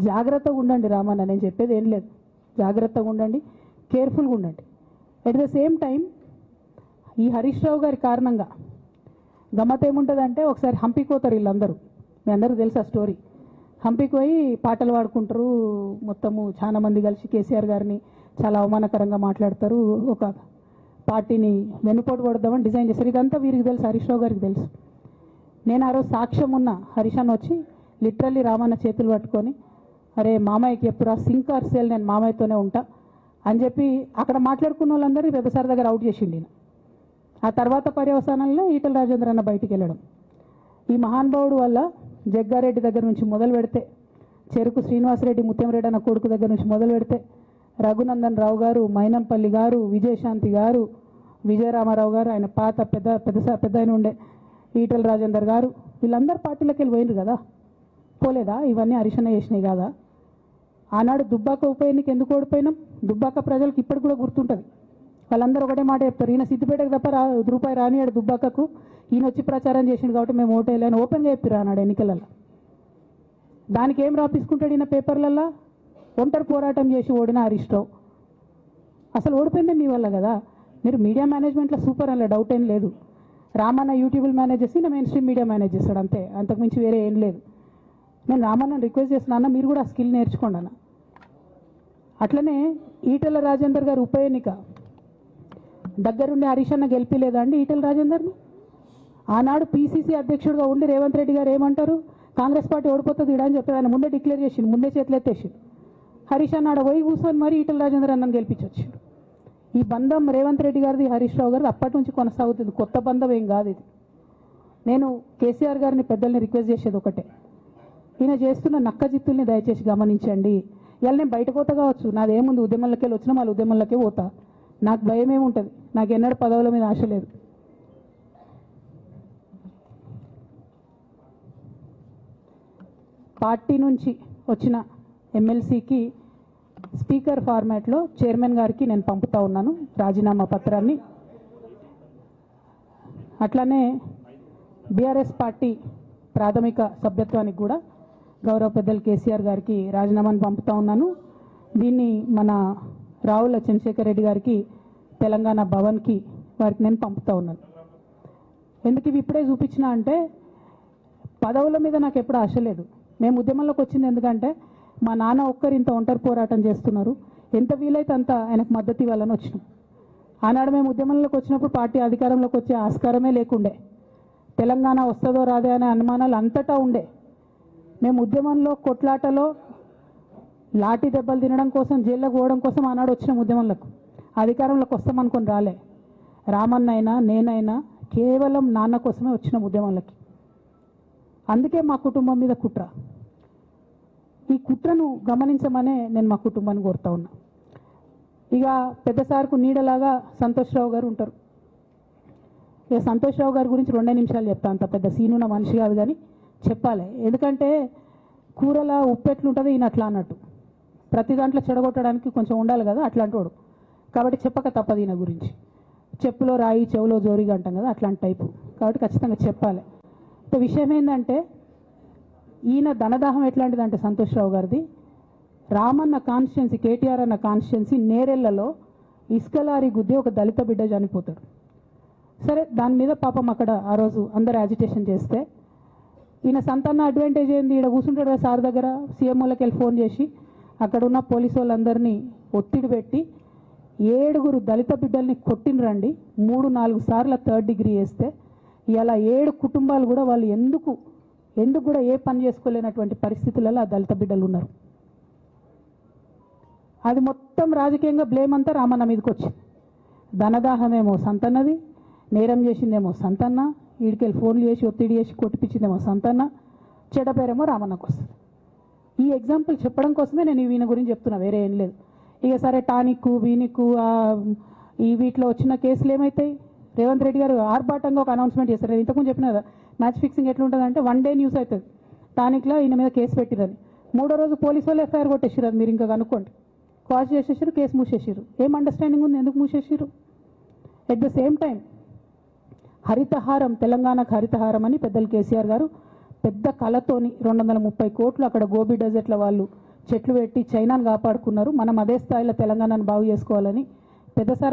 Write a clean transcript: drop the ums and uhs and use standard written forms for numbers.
జాగ్రత్తగా ఉండండి రామన్న, నేను చెప్పేది ఏం లేదు. జాగ్రత్తగా ఉండండి, కేర్ఫుల్గా ఉండండి. ఎట్ ద సేమ్ టైం ఈ హరీష్ రావు గారి కారణంగా గమ్మత్ ఏముంటుందంటే, ఒకసారి హంపీకి పోతారు వీళ్ళందరూ, మీ అందరికీ తెలుసు ఆ స్టోరీ. హంపీకి పోయి పాటలు పాడుకుంటారు, మొత్తము చాలా మంది కలిసి కేసీఆర్ గారిని చాలా అవమానకరంగా మాట్లాడతారు, ఒక పార్టీని వెన్నుపోటు పడదామని డిజైన్ చేశారు. ఇదంతా వీరికి తెలుసు, హరీష్ రావు గారికి తెలుసు. నేను ఆ రోజు సాక్ష్యం ఉన్న హరీష్ అన్న వచ్చి లిటరల్లీ రామన్న చేతులు పట్టుకొని, అరే మామయ్యకి ఎప్పుడు సింక్ ఆర్ సేల్, నేను మామయ్యతోనే ఉంటా అని చెప్పి అక్కడ మాట్లాడుకున్న వాళ్ళందరినీ పెద్దసారి దగ్గర అవుట్ చేసిండి. ఆ తర్వాత పర్యవసానంలో ఈటల రాజేంద్ర అన్న బయటికి వెళ్ళడం. ఈ మహానుభావుడు వల్ల జగ్గారెడ్డి దగ్గర నుంచి మొదలు పెడితే, చెరుకు శ్రీనివాసరెడ్డి ముత్యంరెడ్డి అన్న కొడుకు దగ్గర నుంచి మొదలు పెడితే, రఘునందన్ రావు గారు, మైనంపల్లి గారు, విజయశాంతి గారు, విజయరామారావు గారు, ఆయన పాత పెద్ద ఆయన ఉండే ఈటల రాజేందర్ గారు, వీళ్ళందరూ పార్టీలకు వెళ్ళి పోయినారు కదా. పోలేదా? ఇవన్నీ హరీషన్న చేసినాయి కాదా? ఆనాడు దుబ్బాక ఉప ఎన్నిక ఎందుకు ఓడిపోయినాం? దుబ్బాక ప్రజలకు ఇప్పటికి కూడా గుర్తుంటుంది. వాళ్ళందరూ ఒకటే మాట చెప్తారు, ఈయన సిద్దిపేటకు తప్ప రూపాయి రానియాడు దుబ్బాకకు, ఈయన వచ్చి ప్రచారం చేసిండు కాబట్టి మేము ఓటేయాలని ఓపెన్గా చెప్పారు ఆనాడు ఎన్నికలలో. దానికి ఏం రాపించుకుంటాడు ఈయన పేపర్లల్లో? ఒంటరి పోరాటం చేసి ఓడిన హరీష్ రావు. అసలు ఓడిపోయిందే మీ వల్ల కదా. మీరు మీడియా మేనేజ్మెంట్లో సూపర్, అలా డౌట్ ఏం లేదు. రామన్న యూట్యూబ్ మేనేజ్ చేసి నా మెయిన్ స్ట్రీమ్ మీడియా మేనేజ్ చేస్తాడు, అంతే, అంతకుమించి వేరే ఏం లేదు. నేను రామన్నని రిక్వెస్ట్ చేస్తున్నా, అన్న మీరు కూడా ఆ స్కిల్ నేర్చుకోండి అన్న. అట్లనే ఈటల రాజేందర్ గారు ఉప ఎన్నిక దగ్గరుండి హరీష్ అన్న గెలిపిలేదా అండి ఈటల రాజేందర్ని? ఆనాడు పీసీసీ అధ్యక్షుడిగా ఉండి రేవంత్ రెడ్డి గారు ఏమంటారు, కాంగ్రెస్ పార్టీ ఓడిపోతుంది ఇడా అని చెప్పి ఆయన ముందే డిక్లేర్ చేసిండు, ముందే చేతులు ఎత్తేసిండు. హరీష్ అన్న ఆడ పోయి కూర్చొని మరి ఈటల రాజేందర్ అన్నని గెలిపించొచ్చిండు. ఈ బంధం రేవంత్ రెడ్డి గారిది హరీష్ రావు గారిది అప్పటి నుంచి కొనసాగుతుంది, కొత్త బంధం ఏం కాదు ఇది. నేను కేసీఆర్ గారిని పెద్దల్ని రిక్వెస్ట్ చేసేది ఒకటే, ఈయన చేస్తున్న నక్కజిత్తుల్ని దయచేసి గమనించండి. ఇవాళ నేను బయట పోతా కావచ్చు, నాదేముంది, ఉద్యమంలోకి వెళ్ళి వచ్చినా మళ్ళీ ఉద్యమంలోకే పోతా, నాకు భయం ఏముంటుంది, నాకు ఎన్నడూ పదవుల మీద ఆశ లేదు. పార్టీ నుంచి వచ్చిన ఎమ్మెల్సీకి స్పీకర్ ఫార్మాట్లో చైర్మన్ గారికి నేను పంపుతా ఉన్నాను రాజీనామా పత్రాన్ని. అట్లానే బీఆర్ఎస్ పార్టీ ప్రాథమిక సభ్యత్వానికి కూడా గౌరవ పెద్దలు కేసీఆర్ గారికి రాజీనామాను పంపుతా ఉన్నాను. దీన్ని మన రావుల చంద్రశేఖర్ రెడ్డి గారికి తెలంగాణ భవన్కి వారికి నేను పంపుతా ఉన్నాను. ఎందుకు ఇవి ఇప్పుడే చూపించినా అంటే, పదవుల మీద నాకు ఎప్పుడు ఆశ లేదు. మేము ఉద్యమంలోకి వచ్చింది ఎందుకంటే మా నాన్న ఒక్కరు ఇంత ఒంటరి పోరాటం చేస్తున్నారు, ఎంత వీలైతే అంత ఆయనకు మద్దతు ఇవ్వాలని వచ్చినాం. ఆనాడు మేము ఉద్యమంలోకి వచ్చినప్పుడు పార్టీ అధికారంలోకి వచ్చే ఆస్కారమే లేకుండే, తెలంగాణ వస్తుందో రాదే అనే అనుమానాలు అంతటా ఉండే. మేము ఉద్యమంలో కొట్లాటలో లాఠీ దెబ్బలు తినడం కోసం, జైల్లోకి పోవడం కోసం ఆనాడు వచ్చినాం ఉద్యమంలోకి. అధికారంలోకి వస్తామనుకొని రాలే. రామన్న అయినా నేనైనా కేవలం నాన్న కోసమే వచ్చినాం ఉద్యమంలోకి. అందుకే మా కుటుంబం మీద కుట్ర. ఈ కుట్రను గమనించమనే నేను మా కుటుంబాన్ని కోరుతా ఉన్నా. ఇక పెద్దసార్కు నీడలాగా సంతోష్ రావు గారు ఉంటారు. ఇక సంతోష్ రావు గారి గురించి 2 నిమిషాలు చెప్తా, అంత పెద్ద సీనున్న మనిషి కాదు కానీ చెప్పాలి. ఎందుకంటే కూరల ఉప్పు ఎట్లుంటుంది ఈయన అట్లా అన్నట్టు, ప్రతి దాంట్లో చెడగొట్టడానికి కొంచెం ఉండాలి కదా, అట్లాంటి వాడు. కాబట్టి చెప్పక తప్పదు ఈయన గురించి. చెప్పులో రాయి చెవులో జోరిగా అంటాం కదా, అట్లాంటి టైపు. కాబట్టి ఖచ్చితంగా చెప్పాలి. విషయం ఏంటంటే, ఈయన ధనదాహం ఎట్లాంటిదంటే సంతోష్ రావు గారిది, రామన్న కాన్స్టిట్యున్సీ, కేటీఆర్ అన్న కాన్స్టిట్యున్సీ నేరెళ్లలో ఇసుకలారి గుద్ది ఒక దళిత బిడ్డ చనిపోతాడు. సరే, దాని మీద పాపం అక్కడ ఆ రోజు అందరు యాజిటేషన్ చేస్తే, ఈయన సంతాన అడ్వాంటేజ్ ఏంది, ఈడ కూర్చుంటాడు కదా సార్ దగ్గర, సీఎంఓలకి వెళ్ళి ఫోన్ చేసి అక్కడ ఉన్న పోలీసు వాళ్ళందరినీ ఒత్తిడి పెట్టి 7 దళిత బిడ్డల్ని కొట్టినరండి. 3-4 సార్లు 3rd డిగ్రీ వేస్తే ఇలా 7 కుటుంబాలు కూడా వాళ్ళు ఎందుకు కూడా ఏ పని చేసుకోలేనటువంటి పరిస్థితులలో ఆ దళిత బిడ్డలు ఉన్నారు. అది మొత్తం రాజకీయంగా బ్లేమ్ అంతా రామన్న మీదకి వచ్చింది. ధనదాహమేమో సంతన్నది, నేరం చేసిందేమో సంతన్న, వీడికెళ్ళి ఫోన్లు చేసి ఒత్తిడి చేసి కొట్టిపించిందేమో సంతన్న, చెడ్డ పేరేమో రామన్నకు వస్తుంది. ఈ ఎగ్జాంపుల్ చెప్పడం కోసమే నేను ఈయన గురించి చెప్తున్నా, వేరే ఏం లేదు. ఇక సరే, టానిక్ వీనిక్ ఈ వీటిలో వచ్చిన కేసులు ఏమవుతాయి? రేవంత్ రెడ్డి గారు ఆర్భాటంగా ఒక అనౌన్స్మెంట్ చేస్తారు. ఇంతకుముందు చెప్పిన కదా, మ్యాచ్ ఫిక్సింగ్ ఎట్లుంటుందంటే 1 డే న్యూస్ అవుతుంది, టానిక్లో ఈయన మీద కేసు పెట్టిరని. 3వ రోజు పోలీసు వాళ్ళు ఎఫ్ఐఆర్ కొట్టేసారు. అది మీరు ఇంకా కనుక్కోండి. కాజ్ చేసేసారు, కేసు మూసేసారు. ఏం అండర్స్టాండింగ్ ఉంది, ఎందుకు మూసేసారు? At the same time Harithaharam, తెలంగాణకు హరితహారం అని పెద్దలు కేసీఆర్ గారు పెద్ద కళతోని 230 కోట్లు అక్కడ గోబీ డెజర్ట్ల వాళ్ళు చెట్లు పెట్టి చైనాను కాపాడుకున్నారు. మనం అదే స్థాయిలో తెలంగాణను బాగు చేసుకోవాలని పెద్దసారి